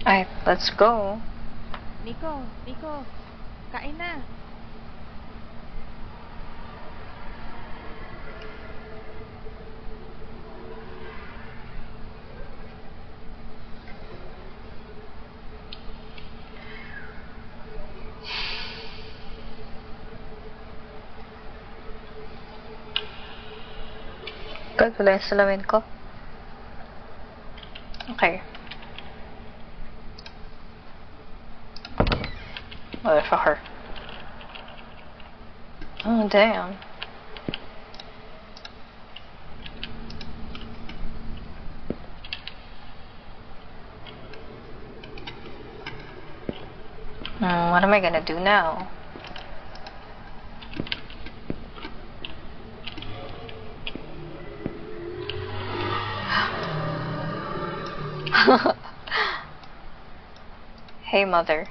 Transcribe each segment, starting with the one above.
Alright, let's go. Nico, kain na. God, wala yung salamin ko. Okay. Motherfucker. Oh, damn. What am I gonna do now? Hey, mother.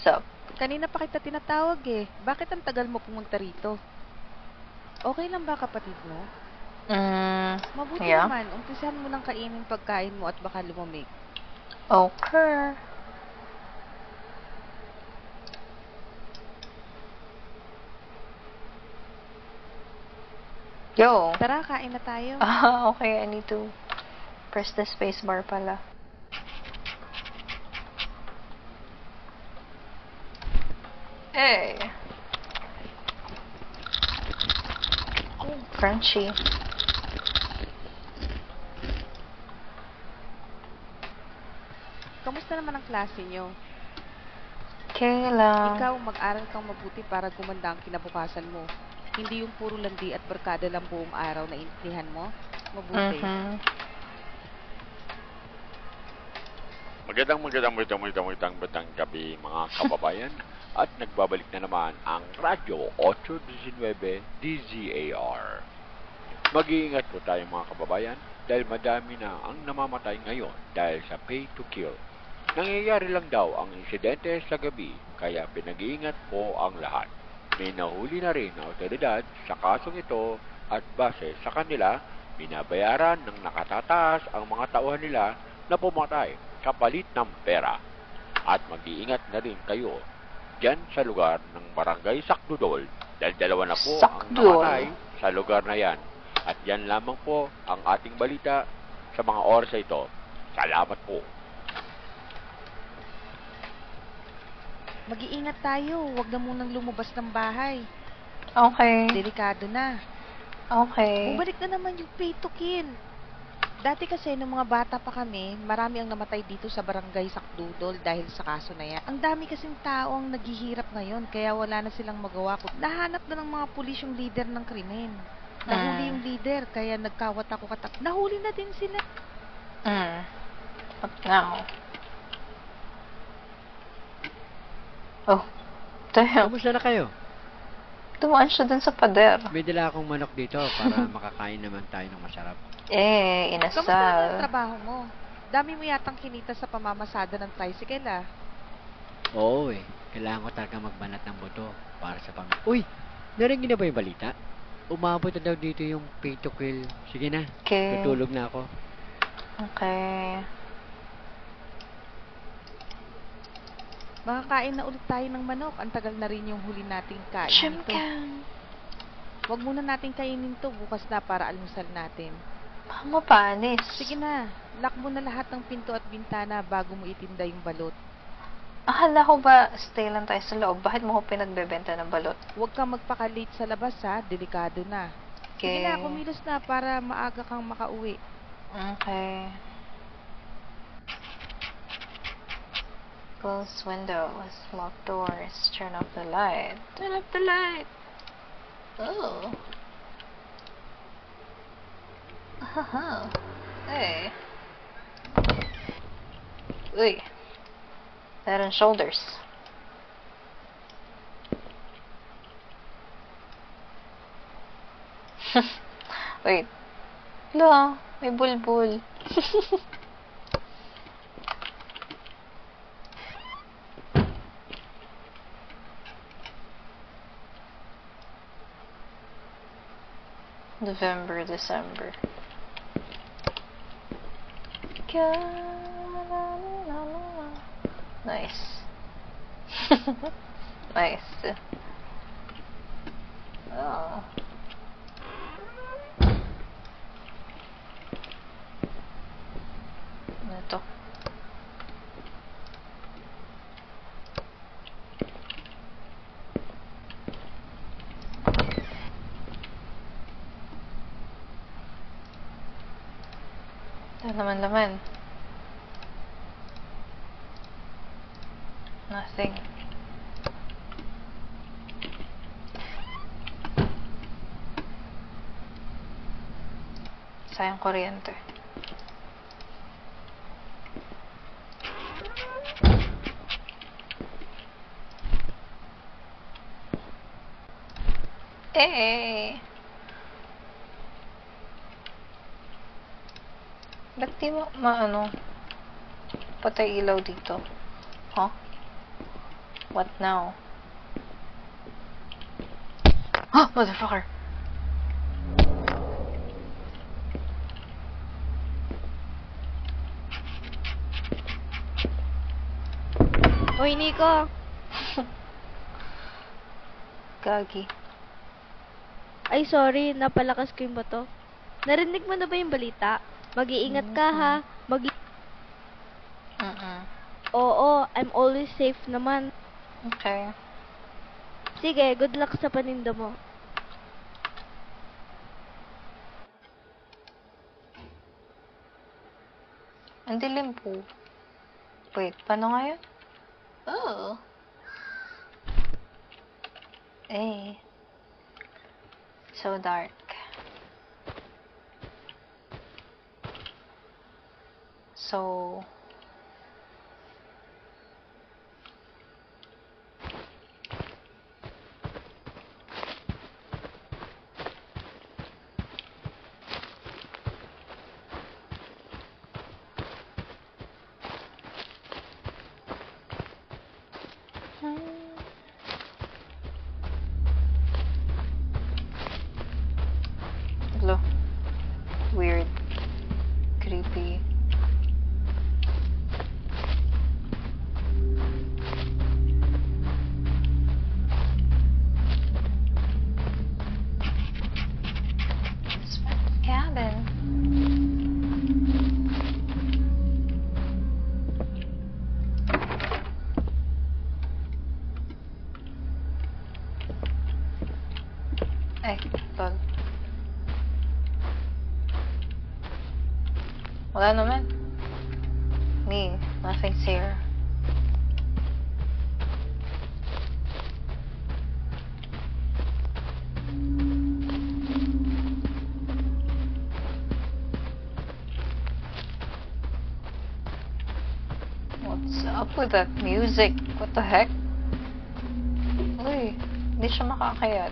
Sup? Kanina pa kita tinatawag eh. Bakit ang tagal mo pumunta rito? Okay lang ba kapatid mo? Mabuti Yeah. naman, umpisahan mo lang kainin pagkain mo at baka lumamig. Okay. Yo. Tara, kain na tayo. Okay. I need to press the space bar pala. Hey. Oh, crunchy. Kamusta naman ang klase nyo? Okay lang. Ikaw, mag-aral kang mabuti para gumanda ang kinabukasan mo. Hindi yung puro landi at barkada lang buong araw na intindihan mo. Mabuti. Magandang gabi mga kababayan. At nagbabalik na naman ang Radyo 819 DZAR. Mag-iingat po tayo mga kababayan dahil madami na ang namamatay ngayon dahil sa pay to kill. Nangyayari lang daw ang insidente sa gabi kaya pinag-iingat po ang lahat. May nahuli na rin na otoridad sa kasong ito at base sa kanila, binabayaran ng nakatataas ang mga tauhan nila na pumatay kapalit ng pera. At mag-iingat na rin kayo dyan sa lugar ng Barangay Sakdudol dahil dalawa na po ang namatay sa lugar na yan. At yan lamang po ang ating balita sa mga oras ito. Salamat po. Mag-iingat tayo. Huwag na munang lumabas ng bahay. Okay. Delikado na. Okay. Bumalik na naman yung pay to kill. Dati kasi nung mga bata pa kami, marami ang namatay dito sa Barangay Sakdudol dahil sa kaso na yan. Ang dami kasing tao ang naghihirap ngayon kaya wala na silang magawa. Nahanap na ng mga pulis yung leader ng krimen. Nahuli yung leader kaya nagkawat-ako-katak. Nahuli na din sila. What now? Oh, damn. Kamusta na kayo? Dumaan siya dun sa pader. May dala akong manok dito para makakain naman tayo ng masarap. Kamusta naman ang Inasal. trabaho mo? Dami mo yatang kinita sa pamamasada ng tricycle ah. Oo kailangan ko talaga magbanat ng buto para sa Uy! Narinig na ba yung balita? Umabot na daw dito yung pay to kill. Sige na, Okay. tutulog na ako. Okay. Makakain na ulit tayo ng manok. Ang tagal na rin yung huli nating kain ito. Chimkan. Huwag muna natin kainin to bukas na para almusal natin. Mapanis. Sige na, lock mo na lahat ng pinto at bintana bago mo itinda yung balot. Akala ko ba stay lang tayo sa loob? Bakit mo ko pinagbebenta ng balot? Huwag kang magpaka-late sa labas ha, delikado na. Sige na, kumilos na para maaga kang makauwi. Okay. Close windows, lock doors, turn off the light. Turn off the light! Oh. Haha. Hey. Uy. Head and shoulders. Wait. Hala, may bulbul. November, December. Nice. Nice. Oh. Ano to? Ito naman. Nothing. Sayang kuryente. Ba't di mo patay ilaw dito? Huh? What now? Ah! Motherfucker! Uy, Nico. Gagi. Ay, sorry. Napalakas ko yung bato. Narinig mo na ba yung balita? Mag-iingat ka, ha? Oo, I'm always safe naman. Okay. Sige, good luck sa paninda mo. Ang dilim po. Wait, paano nga yun? Oh. So dark. So... Hello. Weird. Creepy. It's my cabin. Ay, tol. Wala naman. Me, nothing's here. What's up with that music? What the heck? Uy, hindi siya makakayat.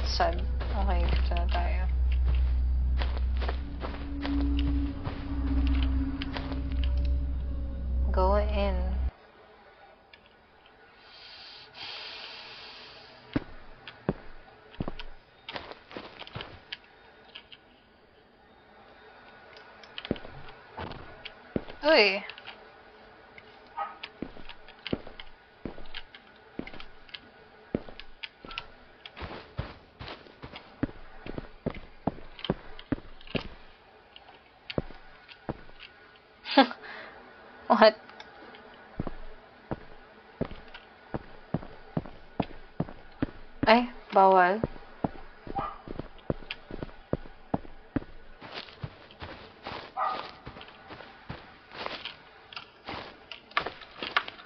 Sad. Okay, dito na tayo. Go in. Uy. What? Ay, bawal.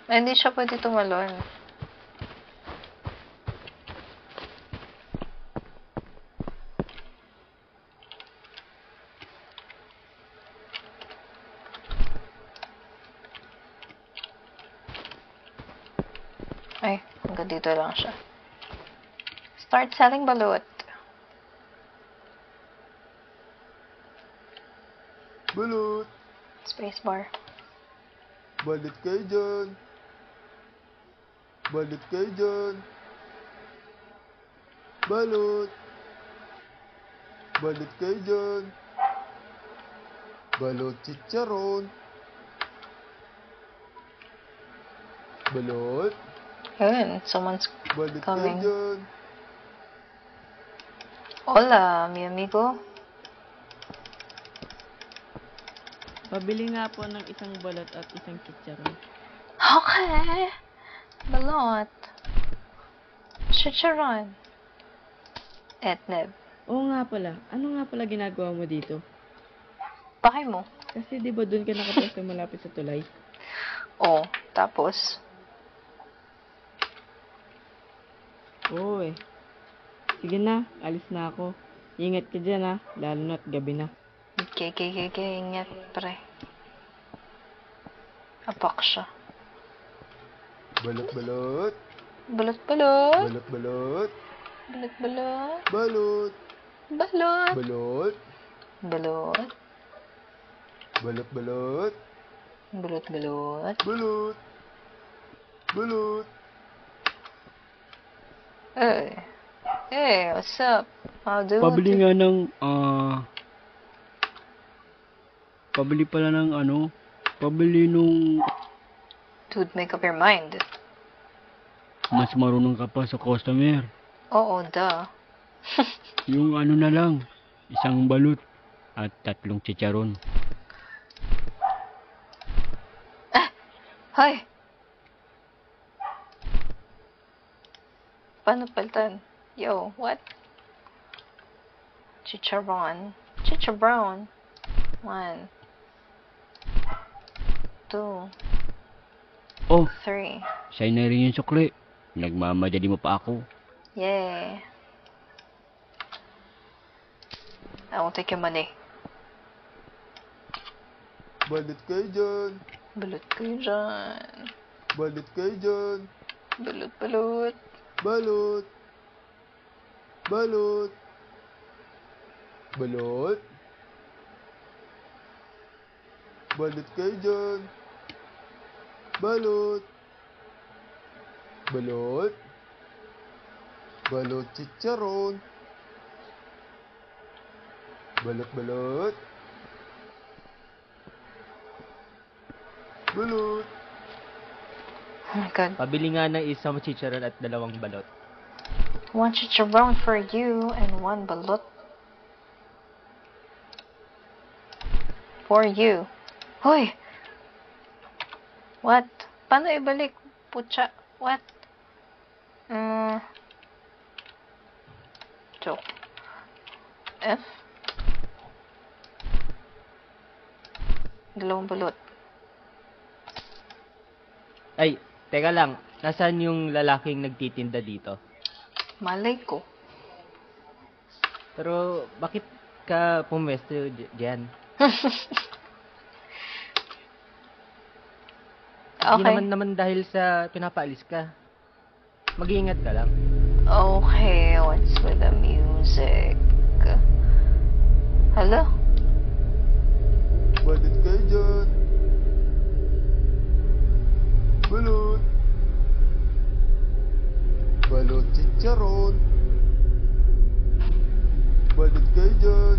Ay, hindi siya pwede tumalon. Ay, hanggang dito lang siya. Start selling balut. Balut! Spacebar. Balut kayo dyan! Balut kayo dyan! Balut! Balut kayo dyan! Balut chicharon! Balot. Yun, someone's Balik kayo coming. dyan. Hola, mi amigo. Pabili nga po ng isang balot at isang chicharon. Okay. Balot. Chicharon. Etneb. Oo nga pala. Ano nga pala ginagawa mo dito? Bakay mo. Kasi di ba doon ka nakapwesto malapit sa tulay? Oh, tapos. Oo eh. Sige na, alis na ako. Ingat ka dyan ha, lalo na't gabi na. Okay, ingat, pre. Apak siya. Balot, balot. Balot, balot. Balot, balot. Balot, balot. Balot. Balot. Balot. Balot. Balot, balot. Balot, balot. Balot. Balot. Hey. Hey, what's up? How do Pabili nga ng, pabili pala ng pabili nung Dude, make up your mind. mas marunong ka pa sa customer. Oo, duh. Yung na lang, isang balut at 3 chicharon. Hoy! Paano palitan? Yo, what? Chicharon. Chicharon. 1, 2, Oh, 3. sa'yo na rin yung sukli. Nagmamadali mo pa ako. Yay. I won't take your money. Balot kayo dyan. Balut kayo dyan. Balot kayo dyan. Balut, balut. Balot. Balot. Balot. Balot kayo dyan. Balot. Balot. Balot chicharon. Balot, balot. Balot. Oh my god. Pabili nga ng isang chicharon at 2 balot. 1 chicharon for you and 1 balut for you. Hoy! What? Paano ibalik? Putya. What? Joke. F? 2 balot. Ay, teka lang. Nasaan yung lalaking nagtitinda dito? Malay ko. Pero, bakit ka pumwesto dyan? Hindi Okay. naman dahil sa pinapaalis ka. Mag-iingat ka lang. Okay, what's with the music? Hello? Balot kayo dyan. Balot. Balot chicharon. Balot kayo dyan.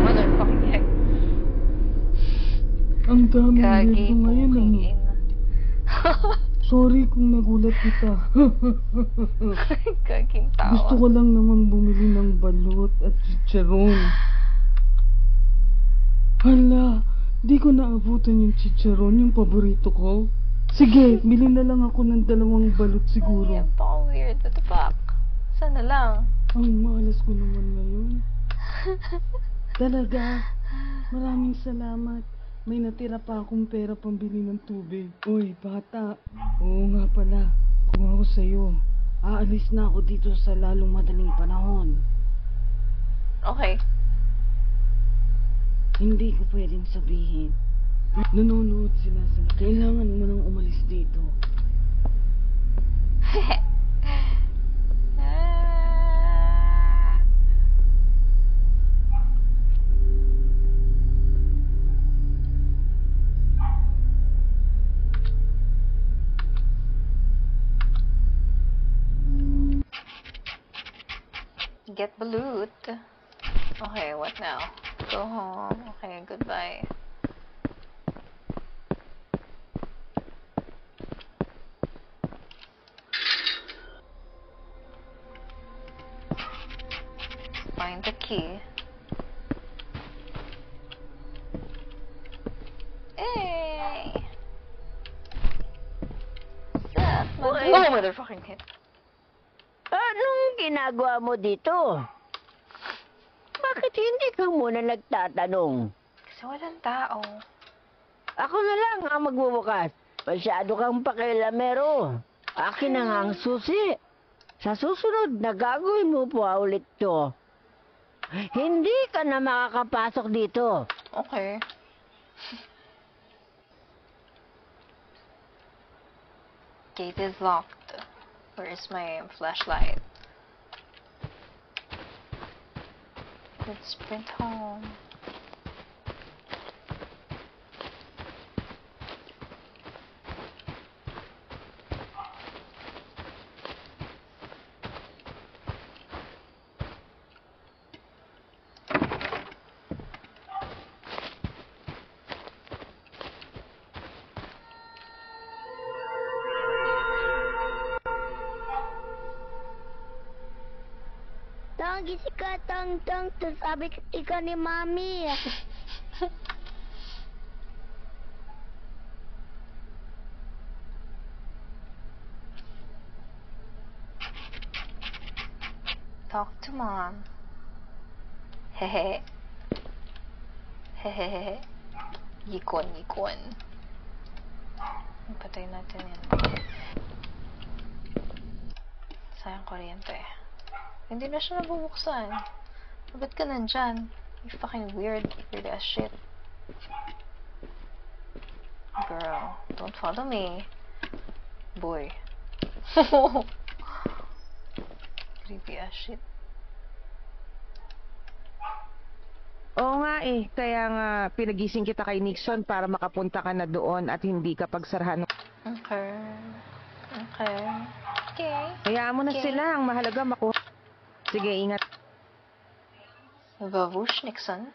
Motherfucking heck. Ang dami Gagi, nito ngayon puking ano. ina. Sorry kung nagulat kita. Gaging tawa. Gusto ko lang naman bumili ng balot at chicharon. Hala, di ko naabutan yung chicharon, yung paborito ko. Sige, bili na lang ako ng 2 balot siguro. Yan pa weird. What the fuck? Sana lang. Ang malas ko naman ngayon. Talaga, maraming salamat. May natira pa akong pera pambili ng tubig. Uy, bata. Oo nga pala. Kung ako sa'yo, aalis na ako dito sa lalong madaling panahon. Okay. Hindi ko pwedeng sabihin. Nanonood sila. Kailangan mo nang umalis dito. Get balut. Okay, what now? Go home. Okay, goodbye. find the key. Hey! That motherfucking hit. Anong ginagawa mo dito? Bakit hindi ka muna nagtatanong? Kasi walang tao. Ako na lang ang magbubukas. Masyado kang pakialamero. Akin na nga ang susi. Sa susunod na gagawin mo pa ulit to. Hindi ka na makakapasok dito. Okay. Gate is locked. Where is my flashlight? Let's sprint home. Gising ka, tang, sabi ikaw ni Mami. Talk to Mom. Hehe. Hehehe. Yikon. Patay natin yan. Sayang kuryente. Hindi na siya nabubuksan. Ba't ka nandyan? You fucking weird ass shit. Girl, don't follow me. Boy. Creepy ass shit. Oo nga eh, kaya nga pinagising kita kay Nixon para makapunta ka na doon at hindi ka pagsarahan. Okay. Hayaan mo na sila, ang mahalaga makuha. Sige, ingat. Vavush, Nixon.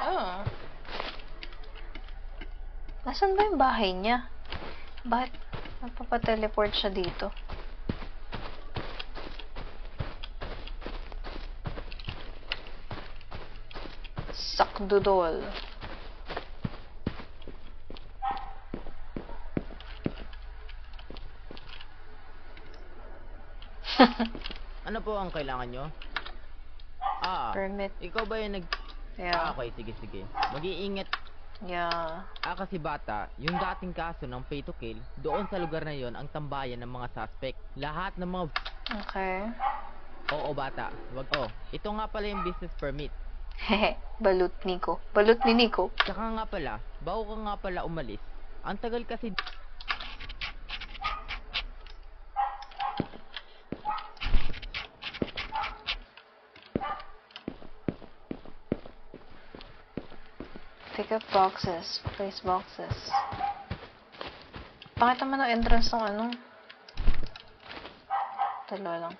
Oh. Nasaan ba yung bahay niya? Bakit nagpapateleport siya dito? Sakdudol. Ano po ang kailangan nyo? Permit. Ikaw ba yung Yeah. Okay, sige. Mag-iingat. Yeah. Kasi bata, yung dating kaso ng pay to kill, doon sa lugar na yon ang tambayan ng mga suspect. Lahat ng mga... Okay. Oo, bata. Ito nga pala yung business permit. Hehe. Balut Nico. Balut ni Nico. Tsaka nga pala, bago ka nga pala umalis, ang tagal kasi... Pick up boxes. Place boxes. Pakita mo ng entrance ng ano? Dalawa lang.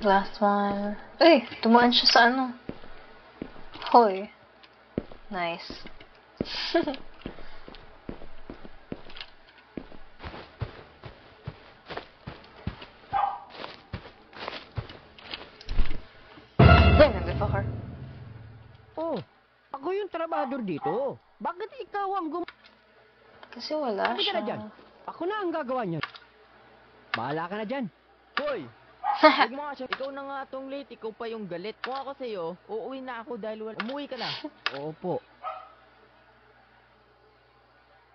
Last one. Uy! Dumaan siya sa ano. Hoy. Nice. Ay, nag-fucker. Oh, ako yung trabador dito. Bakit ikaw ang Kasi wala Sabi ka siya. na dyan. Ako na ang gagawa niyan. Bahala ka na dyan. Hoy! Huwag mo nga siya. Ikaw na nga tong late, ikaw pa yung galit. Kung ako sa'yo, uuwi na ako dahil umuwi ka na. Opo.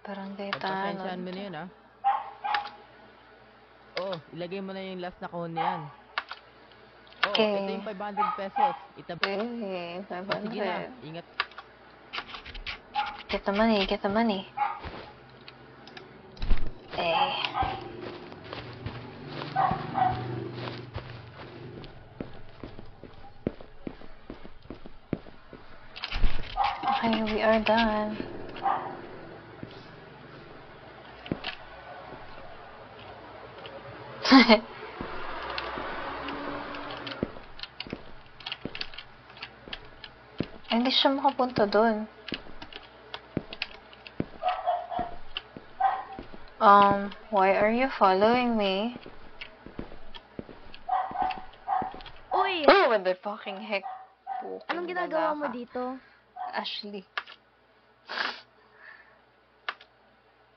Barangay Pagpasensyahan Tanod. mo na yun, ah. Oh, ilagay mo na yung last na kahon na yan. Oh, Okay. ito yung 500 pesos. Eh, Sige na, 500. ingat. Get the money, get the money. Eh. Okay, we are done. Hindi siya makapunta doon. Why are you following me? Uy! Oh, what the fucking heck? Anong ginagawa mo dito? Ashley.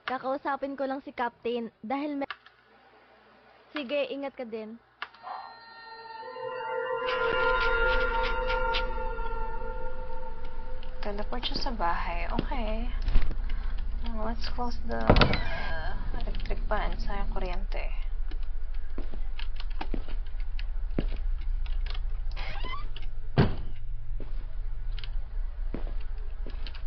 Kakausapin ko lang si Captain dahil Sige, ingat ka din. Teleport siya sa bahay. Okay. Let's close the electric fan. Sayang kuryente.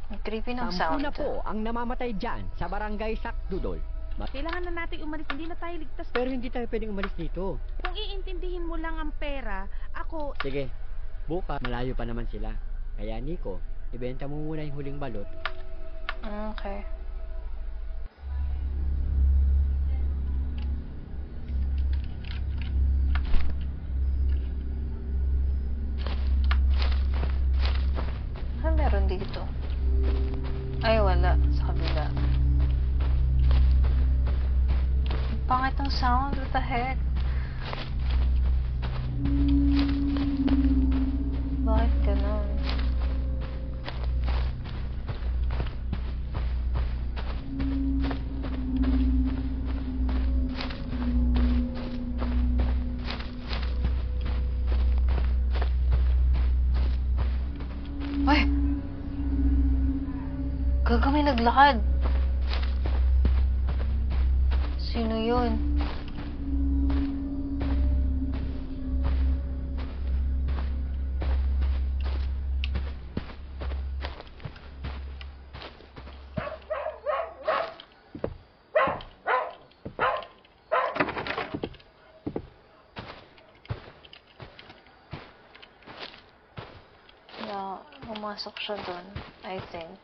Ang creepy ng sound. Na po ang namamatay dyan sa barangay Sakdudol. Kailangan na nating umalis, hindi na tayo ligtas. Pero hindi tayo pwedeng umalis dito. Kung iintindihin mo lang ang pera, ako... Sige, bukas malayo pa naman sila. Kaya Nico, ibenta mo muna yung huling balot. Okay. Ano meron dito? Ay, wala. Sa kabila. Ang pangit ng sound. What the heck? Bakit ganun? Ay! Gaga, may naglakad. Sino yun? Yeah, pumasok siya dun, I think.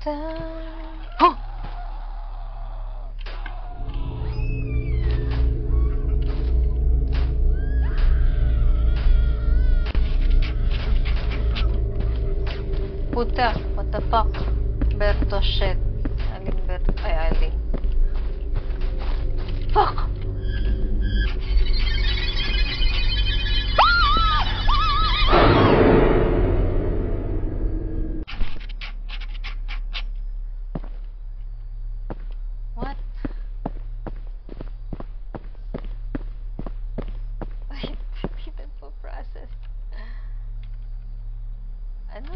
Huh! Puta, what the fuck? Berto, shit. Aling Berto? Ay, Ali. Fuck! What? Wait, hindi po process. Ano?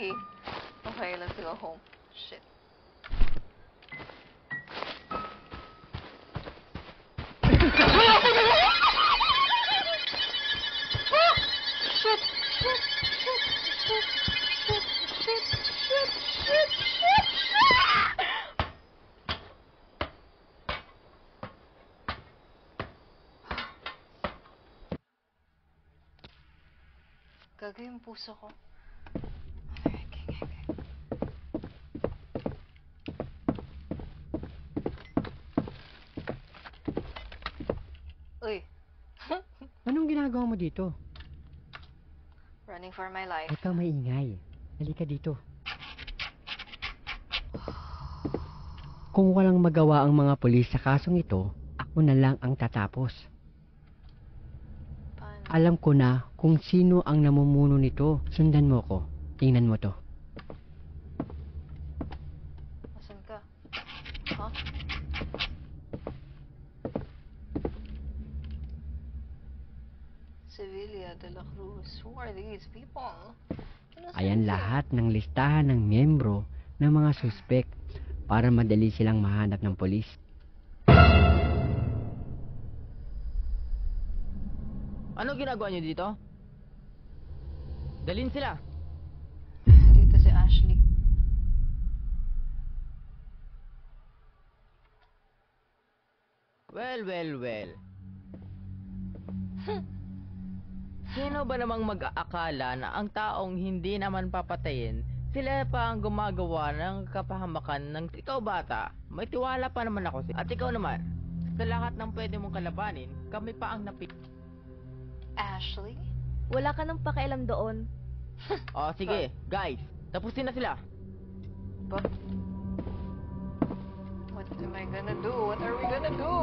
Ashley. Okay, let's go home. Shit. Gaga yung puso ko. Okay. Uy. Anong ginagawa mo dito? Running for my life. Huwag kang maingay. Halika dito. Kung walang magawa ang mga pulis sa kasong ito, ako na lang ang tatapos. Paano? Alam ko na kung sino ang namumuno nito. Sundan mo ko. Tingnan mo to. Asan ka? Huh? Sevilla de la Cruz. Who are these people? Ayan lahat ng listahan ng miyembro ng mga suspek para madali silang mahanap ng polis. Ano ginagawa niyo dito? Dalhin sila. Dito si Ashley. Well. Sino ba namang mag-aakala na ang taong hindi naman papatayin, sila pa ang gumagawa ng kapahamakan ng ikaw bata? May tiwala pa naman ako At ikaw naman, sa lahat ng pwede mong kalabanin, kami pa ang napit. Ashley? Wala ka nang pakialam doon. O sige, guys, tapusin na sila. But what am I gonna do? What are we gonna do?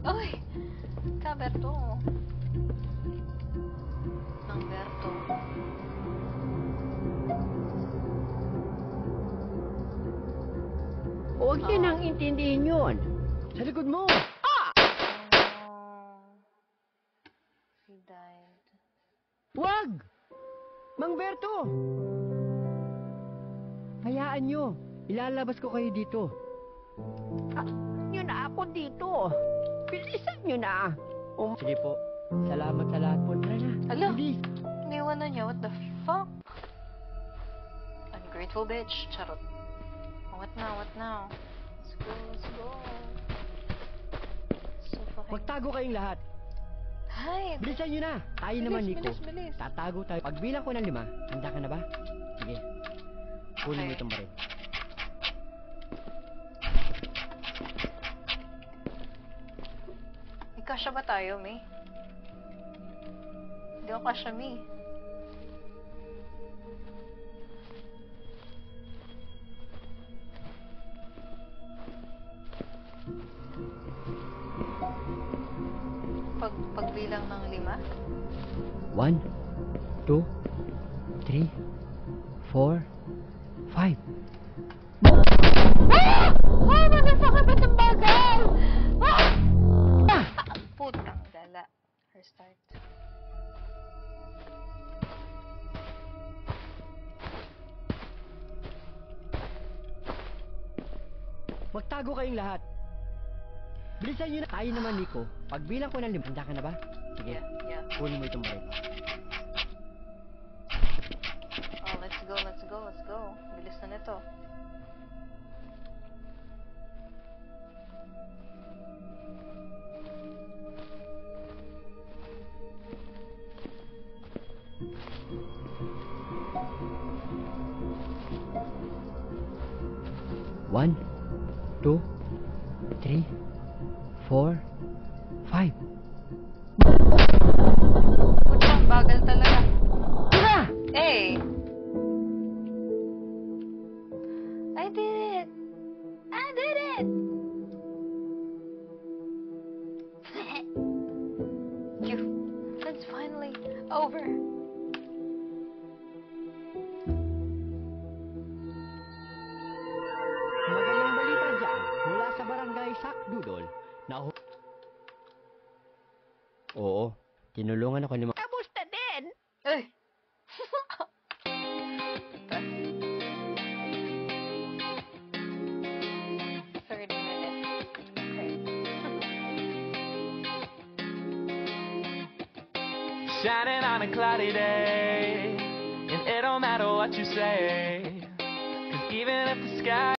Uy! Kaberto. Berto. Huwag niyo nang intindihin yun. Sa likod mo! Oh. He died. Wag! Mang Berto! Hayaan nyo. Ilalabas ko kayo dito. Nyo na ako dito. Bilisan nyo na. Sige po. Salamat sa lahat po. Tara na. Hala! Bilis! Iniwan na niya. What the fuck? Ungrateful bitch. Charot. What now? Let's go. So fucking... Magtago kayong lahat. Hide! Bilisan nyo na. Tayo naman, Nico. Bilis. Tatago tayo. Pagbilang ko ng 5, handa ka na ba? Sige. Kunin mo itong baril. Kasya ba tayo, May? Hindi ako kasya, May. Pagbilang ng 5? 1, 2, 3, 4, 5. Ah! Oh, motherfucker, ba't ang bagal? Ah! Putang gala. Restart. Magtago kayong lahat. Bilisan nyo na. Tayo naman, Nico. Pagbilang ko ng 5, handa ka na ba? Sige. Yeah. Kunin mo itong baril. Oh, let's go. Bilis na nito. One, 2, 3, 4, 5. Putang bagal talaga. Tira! Hey! I did it! It's finally over. Magandang balita dyan mula sa barangay Sakdul. Nahu... Oo, tinulungan ako ni mga... Kamusta din? Uy! 30 minutes. Okay. Shining on a cloudy day, and it don't matter what you say, 'cause even if the sky